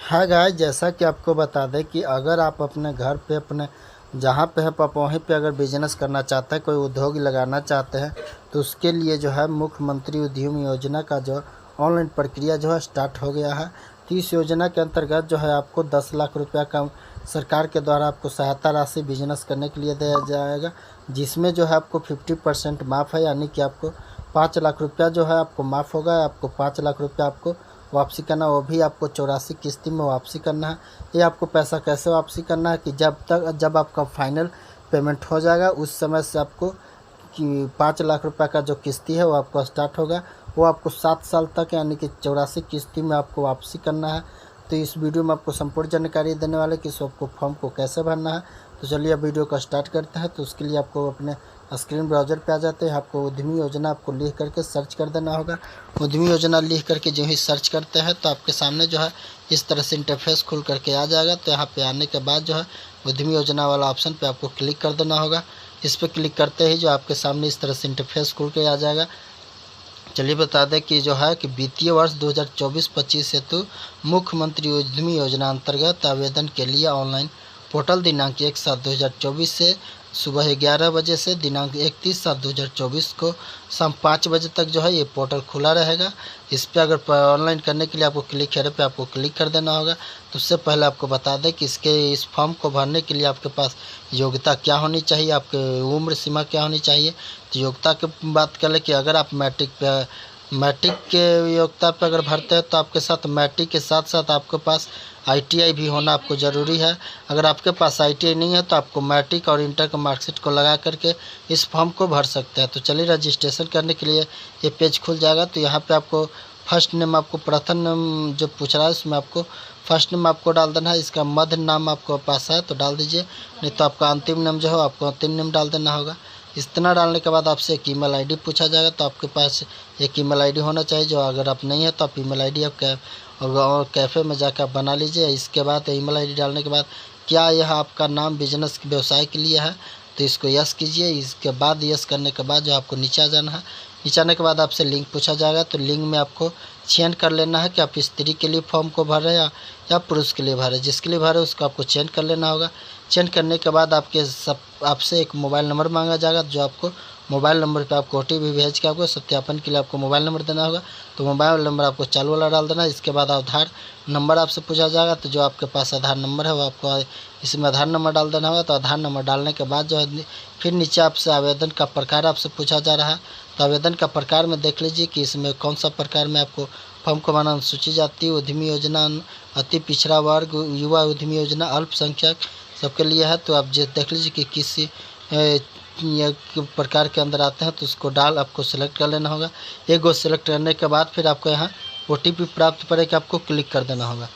हाँ गाइस, जैसा कि आपको बता दें कि अगर आप अपने घर पे अपने जहाँ पे है आप वहीं पे अगर बिजनेस करना चाहते हैं, कोई उद्योग लगाना चाहते हैं, तो उसके लिए जो है मुख्यमंत्री उद्यम योजना का जो ऑनलाइन प्रक्रिया जो है स्टार्ट हो गया है। तो इस योजना के अंतर्गत जो है आपको 10 लाख रुपया का सरकार के द्वारा आपको सहायता राशि बिजनेस करने के लिए दिया जाएगा, जिसमें जो है आपको 50% माफ़ है, यानी कि आपको 5 लाख रुपया जो है आपको माफ़ होगा। आपको 5 लाख रुपया आपको वापसी करना, वो भी आपको 84 किस्ती में वापसी करना है। ये आपको पैसा कैसे वापसी करना है कि जब आपका फाइनल पेमेंट हो जाएगा उस समय से आपको कि 5 लाख रुपए का जो किस्ती है वो आपको स्टार्ट होगा। वो आपको 7 साल तक यानी कि 84 किस्ती में आपको वापसी करना है। तो इस वीडियो में आपको संपूर्ण जानकारी देने वाले कि आपको फॉर्म को कैसे भरना है। तो चलिए वीडियो को स्टार्ट करते हैं। तो उसके लिए आपको अपने स्क्रीन ब्राउज़र पे आ जाते हैं। आपको उद्यमी योजना आपको लिख करके सर्च कर देना होगा। उद्यमी योजना लिख करके जो ही सर्च करते हैं तो आपके सामने जो है इस तरह से इंटरफेस खुल करके आ जाएगा। तो यहाँ पे आने के बाद जो है उद्यमी योजना वाला ऑप्शन पे आपको क्लिक कर देना होगा। इस पर क्लिक करते ही जो आपके सामने इस तरह से इंटरफेस खुल के आ जाएगा। चलिए बता दें कि जो है कि वित्तीय वर्ष 2024-25 हेतु मुख्यमंत्री उद्यमी योजना अंतर्गत आवेदन के लिए ऑनलाइन पोर्टल दिनांक 1/7/2024 से सुबह 11 बजे से दिनांक 31/7/2024 को शाम 5 बजे तक जो है ये पोर्टल खुला रहेगा। इस पर अगर ऑनलाइन करने के लिए आपको क्लिक हेयर पे आपको क्लिक कर देना होगा। तो उससे पहले आपको बता दें कि इस फॉर्म को भरने के लिए आपके पास योग्यता क्या होनी चाहिए, आपकी उम्र सीमा क्या होनी चाहिए। तो योग्यता की बात कर ले कि अगर आप मैट्रिक के योग्यता पर अगर भरते हैं तो आपके साथ मैट्रिक के साथ साथ आपके पास ITI भी होना आपको ज़रूरी है। अगर आपके पास ITI नहीं है तो आपको मैट्रिक और इंटर का मार्कशीट को लगा करके इस फॉर्म को भर सकते हैं। तो चलिए रजिस्ट्रेशन करने के लिए ये पेज खुल जाएगा। तो यहाँ पे आपको फर्स्ट नेम, आपको प्रथम नेम जो पूछ रहा है उसमें आपको फर्स्ट नेम आपको डाल देना है। इसका मध्य नाम आपको पास है तो डाल दीजिए, नहीं तो आपका अंतिम नाम जो है आपको अंतिम नाम डाल देना होगा। इतना डालने के बाद आपसे एक ईमेल आईडी पूछा जाएगा। तो आपके पास एक ईमेल आईडी होना चाहिए, जो अगर आप नहीं है तो आप ईमेल आईडी आप और कैफ़े में जाकर आप बना लीजिए। इसके बाद ईमेल आईडी डालने के बाद क्या यह आपका नाम बिजनेस व्यवसाय के लिए है तो इसको यस कीजिए। इसके बाद यस करने के बाद जो आपको नीचे आ जाना है। नीचे आने के बाद आपसे लिंक पूछा जाएगा। तो लिंक में आपको चयन कर लेना है कि आप स्त्री के लिए फॉर्म को भर रहे हैं या पुरुष के लिए भरे। जिसके लिए भरे उसको आपको चयन कर लेना होगा। चयन करने के बाद आपसे एक मोबाइल नंबर मांगा जाएगा, जो आपको मोबाइल नंबर पे आपको OTP भेज के आपको सत्यापन के लिए आपको मोबाइल नंबर देना होगा। तो मोबाइल नंबर आपको चालू वाला डाल देना है। इसके बाद आधार नंबर आपसे पूछा जाएगा। तो जो आपके पास आधार नंबर है वो आपको इसमें आधार नंबर डाल देना होगा। तो आधार नंबर डालने के बाद जो है फिर नीचे आपसे आवेदन का प्रकार आपसे पूछा जा रहा है। तो आवेदन का प्रकार में देख लीजिए कि इसमें कौन सा प्रकार में आपको फॉर्म को भरना। अनुसूचित जाति उद्यमी योजना, अति पिछड़ा वर्ग, युवा उद्यमी योजना, अल्पसंख्यक सबके लिए है। तो आप देख लीजिए कि किस प्रकार के अंदर आते हैं तो उसको आपको सेलेक्ट कर लेना होगा। एक गो सेलेक्ट करने के बाद फिर आपको यहाँ OTP प्राप्त पर के आपको क्लिक कर देना होगा।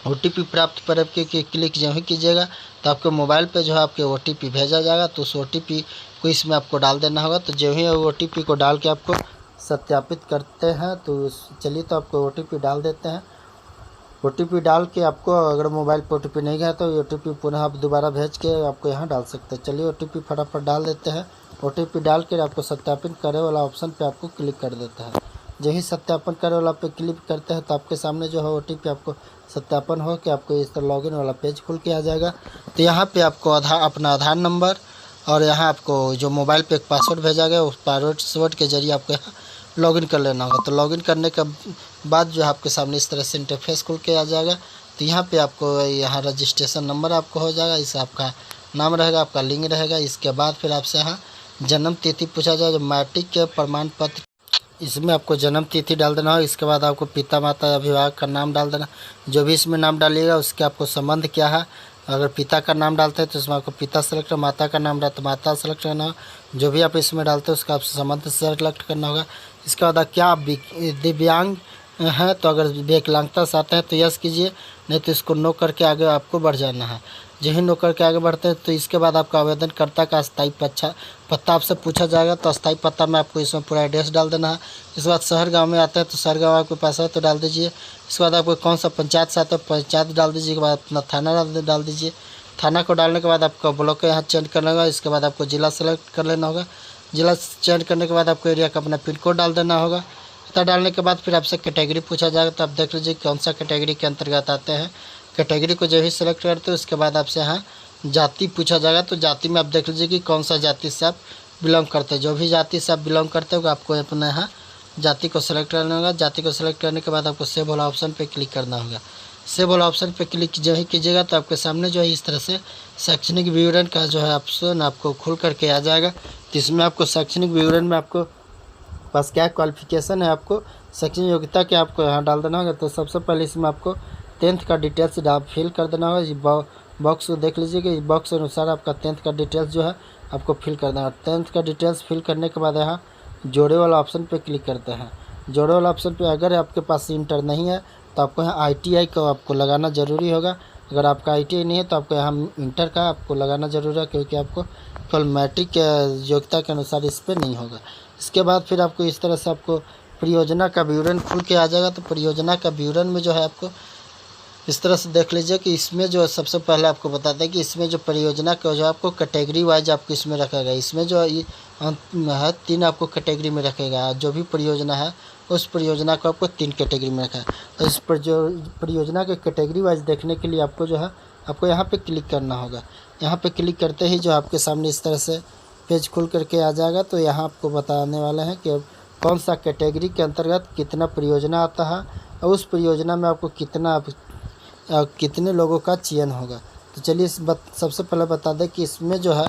OTP प्राप्त पर के क्लिक जो ही कीजिएगा तो आपके मोबाइल पे जो है आपके OTP भेजा जाएगा। तो उस OTP को इसमें आपको डाल देना होगा। तो जो ही OTP को डाल के आपको सत्यापित करते हैं। तो चलिए तो आपको OTP डाल देते हैं। OTP डाल के आपको अगर मोबाइल पर OTP नहीं गया तो OTP पुनः आप दोबारा भेज के आपको यहाँ डाल सकते हैं। चलिए OTP फटाफट डाल देते हैं। OTP डाल के आपको सत्यापन करे वाला ऑप्शन पे आपको क्लिक कर देता है। जो ही सत्यापन करे वाला पे क्लिक करते हैं तो आपके सामने जो है OTP आपको सत्यापन हो के आपको इस तरह लॉगिन वाला पेज खुल के आ जाएगा। तो यहाँ पर आपको अपना आधार नंबर और यहाँ आपको जो मोबाइल पे एक पासवर्ड भेजा गया उस पासवर्ड के जरिए आपको यहाँ लॉगिन कर लेना होगा। तो लॉगिन करने के बाद जो आपके सामने इस तरह से इंटरफेस खुल के आ जाएगा। तो यहाँ पे आपको यहाँ रजिस्ट्रेशन नंबर आपको हो जाएगा, इससे आपका नाम रहेगा, आपका लिंक रहेगा। इसके बाद फिर आपसे यहाँ जन्म तिथि पूछा जाएगा, जो मैट्रिक के प्रमाण पत्र इसमें आपको जन्म तिथि डाल देना हो। इसके बाद आपको पिता माता अभिभावक का नाम डाल देना। जो भी इसमें नाम डालिएगा उसके आपको संबंध क्या है। अगर पिता का नाम डालते हैं तो इसमें आपको पिता सेलेक्ट, माता का नाम डालते माता सेलेक्ट करना होगा। जो भी आप इसमें डालते हैं उसका आप संबंध सेलेक्ट करना होगा। इसके बाद क्या आप दिव्यांग हैं तो अगर विकलांगता से आते हैं तो यस कीजिए, नहीं तो इसको नो करके आगे आपको बढ़ जाना है। जो ही नो करके आगे बढ़ते हैं तो इसके बाद आपका आवेदनकर्ता का स्थायी पता आपसे पूछा जाएगा। तो स्थायी पता में आपको इसमें पूरा एड्रेस डाल देना है। इसके बाद शहर गांव में आता है तो शहर गांव आपके पास है तो डाल दीजिए। इसके बाद आपको कौन सा पंचायत से आता है पंचायत डाल दीजिए। के बाद अपना थाना डाल दीजिए। थाना को डालने के बाद आपका ब्लॉक यहाँ चेंज करना होगा। इसके बाद आपको ज़िला सेलेक्ट कर लेना होगा। ज़िला चयन करने के बाद आपको एरिया का अपना पिन कोड डाल देना होगा। पता डालने के बाद फिर आपसे कैटेगरी पूछा जाएगा, तो आप देख लीजिए कौन सा कैटेगरी के अंतर्गत आते हैं। कैटेगरी को जब ही सिलेक्ट करते हो उसके बाद आपसे यहाँ जाति पूछा जाएगा, तो जाति में आप देख लीजिए कि कौन सा जाति से आप बिलोंग करते हैं। जो भी जाति से आप बिलोंग करते हो आपको अपना यहाँ जाति को सिलेक्ट करना होगा। जाति को सिलेक्ट करने के बाद आपको सेव वाला ऑप्शन पे क्लिक करना होगा। सेव वाला ऑप्शन पे क्लिक जब ही कीजिएगा तो आपके सामने जो है इस तरह से शैक्षणिक विवरण का जो है ऑप्शन आपको खुल करके आ जाएगा। तो इसमें आपको शैक्षणिक विवरण में आपको पास क्या क्वालिफिकेशन है, आपको शैक्षणिक योग्यता क्या आपको यहाँ डाल देना होगा। तो सबसे पहले इसमें आपको 10th का डिटेल्स फिल कर देना होगा। बॉक्स को देख लीजिए कि बॉक्स के अनुसार आपका 10th का डिटेल्स जो है आपको फिल कर देना। 10th का डिटेल्स फिल करने के बाद यहाँ जोड़े वाला ऑप्शन पे क्लिक करते हैं। जोड़े वाला ऑप्शन पे अगर आपके पास इंटर नहीं है तो आपको यहाँ ITI को आपको लगाना ज़रूरी होगा। अगर आपका ITI नहीं है तो आपको यहाँ इंटर का आपको लगाना ज़रूरी है, क्योंकि आपको केवल मैट्रिक योग्यता के अनुसार इस पर नहीं होगा। इसके बाद फिर आपको इस तरह से आपको परियोजना का विवरण खुल के आ जाएगा। तो परियोजना का विवरण में जो है आपको इस तरह से देख लीजिए कि इसमें जो सबसे पहले आपको बताते हैं कि इसमें जो परियोजना का जो आपको कैटेगरी वाइज आपको इसमें रखा गया। इसमें जो ये है 3 आपको कैटेगरी में रखेगा। जो भी परियोजना है उस परियोजना को आपको 3 कैटेगरी में रखा है। तो इस पर जो परियोजना के कैटेगरी वाइज देखने के लिए आपको जो है आपको यहाँ पे क्लिक करना होगा। यहाँ पे क्लिक करते ही जो आपके सामने इस तरह से पेज खुल करके आ जाएगा। तो यहाँ आपको बताने वाले हैं कि कौन सा कैटेगरी के अंतर्गत कितना परियोजना आता है और उस परियोजना में आपको कितने लोगों का चयन होगा। तो चलिए सबसे पहले बता दें कि इसमें जो है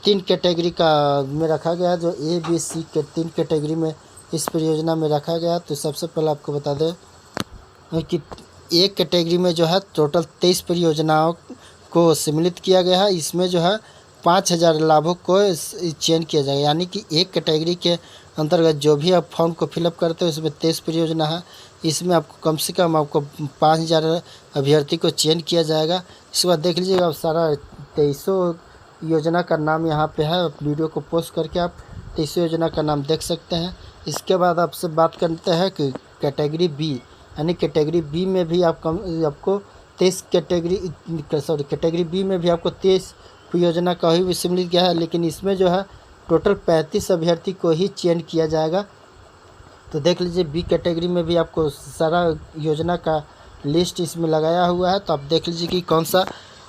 3 कैटेगरी का में रखा गया है। जो ABC के 3 कैटेगरी में इस परियोजना में रखा गया। तो सबसे पहले आपको बता दें कि एक कैटेगरी में जो है टोटल 23 परियोजनाओं को सम्मिलित किया गया है। इसमें जो है 5000 लाभुक को चयन किया जाएगा। यानी कि एक कैटेगरी के अंतर्गत जो भी आप फॉर्म को फिलअप करते हो उसमें 23 परियोजना है। इसमें आपको कम से कम आपको 5000 अभ्यर्थी को चयन किया जाएगा। इसके बाद देख लीजिएगा आप सारा 2300 योजना का नाम यहाँ पे है। वीडियो को पोस्ट करके आप 2300 योजना का नाम देख सकते हैं। इसके बाद आपसे बात करते हैं कि कैटेगरी B, यानी कैटेगरी B में भी आपको 23 कैटेगरी B में भी आपको 23 परियोजना का ही सम्मिलित किया है। लेकिन इसमें जो है टोटल 35 अभ्यर्थी को ही चयन किया जाएगा। तो देख लीजिए B कैटेगरी में भी आपको सारा योजना का लिस्ट इसमें लगाया हुआ है। तो आप देख लीजिए कि कौन सा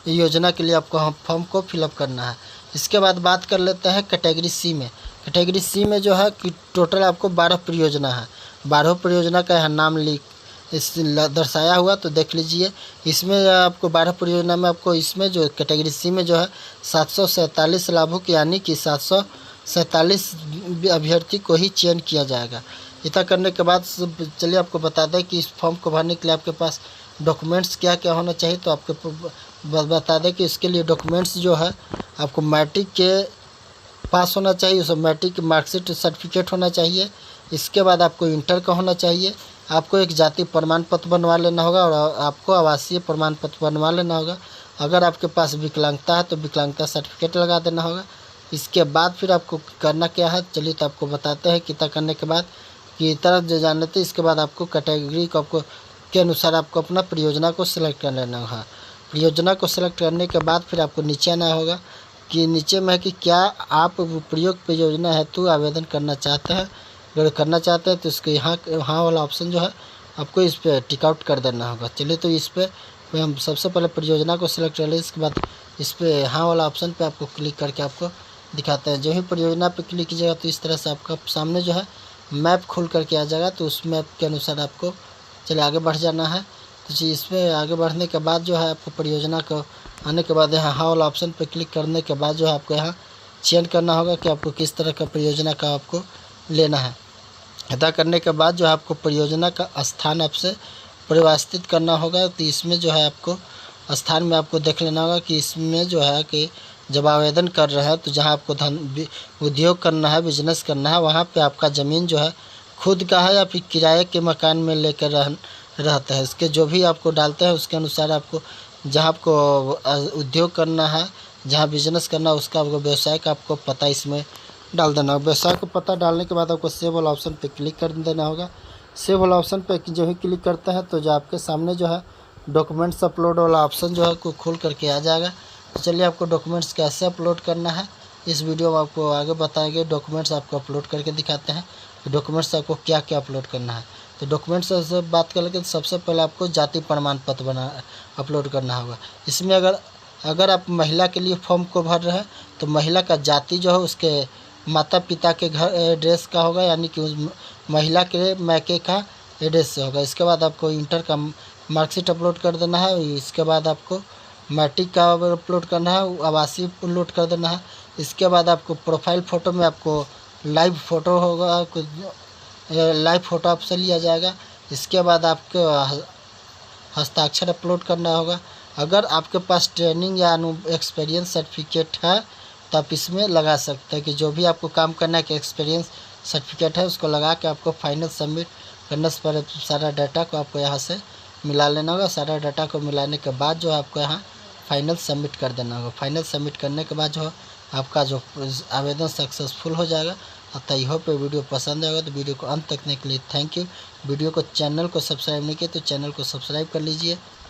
योजना के लिए आपको फॉर्म को फिलअप करना है। इसके बाद बात कर लेते हैं कैटेगरी C में। कैटेगरी C में जो है कि टोटल आपको 12 परियोजना है। 12 परियोजना का यहाँ नाम दर्शाया हुआ। तो देख लीजिए इसमें आपको 12 परियोजना में आपको इसमें जो कैटेगरी C में जो है 747 लाभुक यानी कि 747 अभ्यर्थी को ही चयन किया जाएगा। इतना करने के बाद चलिए आपको बता दें कि इस फॉर्म को भरने के लिए आपके पास डॉक्यूमेंट्स क्या क्या होना चाहिए। तो आपको बता दें कि इसके लिए डॉक्यूमेंट्स जो है आपको मैट्रिक के पास होना चाहिए, उस मैट्रिक की मार्कशीट सर्टिफिकेट होना चाहिए। इसके बाद आपको इंटर का होना चाहिए। आपको एक जाति प्रमाण पत्र बनवा लेना होगा और आपको आवासीय प्रमाण पत्र बनवा लेना होगा। अगर आपके पास विकलांगता है तो विकलांगता सर्टिफिकेट लगा देना होगा। इसके बाद फिर आपको करना क्या है, चलिए तो आपको बताते हैं। कितना करने के बाद कि तरह जो जान लेते हैं। इसके बाद आपको कैटेगरी को के अनुसार आपको अपना परियोजना को सिलेक्ट कर लेना होगा। परियोजना को सिलेक्ट करने के बाद फिर आपको नीचे आना होगा कि नीचे में है कि क्या आप प्रयोग परियोजना हेतु आवेदन करना चाहते हैं। अगर करना चाहते हैं तो इसके यहाँ वाला ऑप्शन जो है आपको इस पर टिक आउट कर देना होगा। चलिए तो इस पर हम सबसे पहले परियोजना को सिलेक्ट कर लें। इसके बाद इस पर यहाँ वाला ऑप्शन पे आपको क्लिक करके आपको दिखाते हैं। जो ही परियोजना पे क्लिक कीजिएगा तो इस तरह से आपका सामने जो है मैप खुल करके आ जाएगा। तो उस मैप के अनुसार आपको चलिए आगे बढ़ जाना है। तो जी इसमें आगे बढ़ने के बाद जो है आपको परियोजना को आने के बाद यहाँ हाँ वाला ऑप्शन पर क्लिक करने के बाद जो है आपको यहाँ चयन करना होगा कि आपको किस तरह का परियोजना का आपको लेना है। अदा करने के बाद जो है आपको परियोजना का स्थान आपसे परिवर्तित करना होगा। तो इसमें जो है आपको स्थान में आपको देख लेना होगा कि इसमें जो है कि जब आवेदन कर रहे हैं तो जहाँ आपको उद्योग करना है, बिजनेस करना है, वहाँ पे आपका ज़मीन जो है खुद का है या फिर किराए के मकान में लेकर रहता है। इसके जो भी आपको डालते हैं उसके अनुसार आपको जहाँ आपको उद्योग करना है, जहाँ बिजनेस करना है, उसका आपको व्यवसाय का आपको पता इसमें डाल देना होगा। व्यवसाय को पता डालने के बाद आपको सेव वाला ऑप्शन पे क्लिक कर देना होगा। सेव वाला ऑप्शन पे जो ही क्लिक करते हैं तो जो आपके सामने जो है डॉक्यूमेंट्स अपलोड वाला ऑप्शन जो है को खोल करके आ जाएगा। तो चलिए आपको डॉक्यूमेंट्स कैसे अपलोड करना है इस वीडियो में आपको आगे बताएंगे। डॉक्यूमेंट्स आपको अपलोड करके दिखाते हैं कि डॉक्यूमेंट्स आपको क्या क्या अपलोड करना है। तो डॉक्यूमेंट्स से बात कर लेते हैं। सबसे पहले आपको जाति प्रमाण पत्र अपलोड करना होगा। इसमें अगर आप महिला के लिए फॉर्म को भर रहे हैं तो महिला का जाति जो है उसके माता पिता के घर एड्रेस का होगा, यानी कि उस महिला के मैके का एड्रेस से होगा। इसके बाद आपको इंटर का मार्कशीट अपलोड कर देना है। इसके बाद आपको मैट्रिक का अपलोड करना है, आवासीय अपलोड कर देना है। इसके बाद आपको प्रोफाइल फ़ोटो में आपको लाइव फ़ोटो होगा, लाइव फ़ोटो आपसे लिया जाएगा। इसके बाद आपको हस्ताक्षर अपलोड करना होगा। अगर आपके पास ट्रेनिंग या एक्सपीरियंस सर्टिफिकेट है तो आप इसमें लगा सकते हैं कि जो भी आपको काम करना है कि एक्सपीरियंस सर्टिफिकेट है उसको लगा के आपको फाइनल सबमिट करने से पहले सारा डाटा को आपको यहाँ से मिला लेना होगा। सारा डाटा को मिलाने के बाद जो आपको यहाँ फाइनल सबमिट कर देना होगा। फाइनल सबमिट करने के बाद जो आपका जो आवेदन सक्सेसफुल हो जाएगा। तो आई होप वीडियो पसंद आएगा तो वीडियो को अंत तक देखने के लिए थैंक यू। वीडियो को चैनल को सब्सक्राइब नहीं किया तो चैनल को सब्सक्राइब कर लीजिए।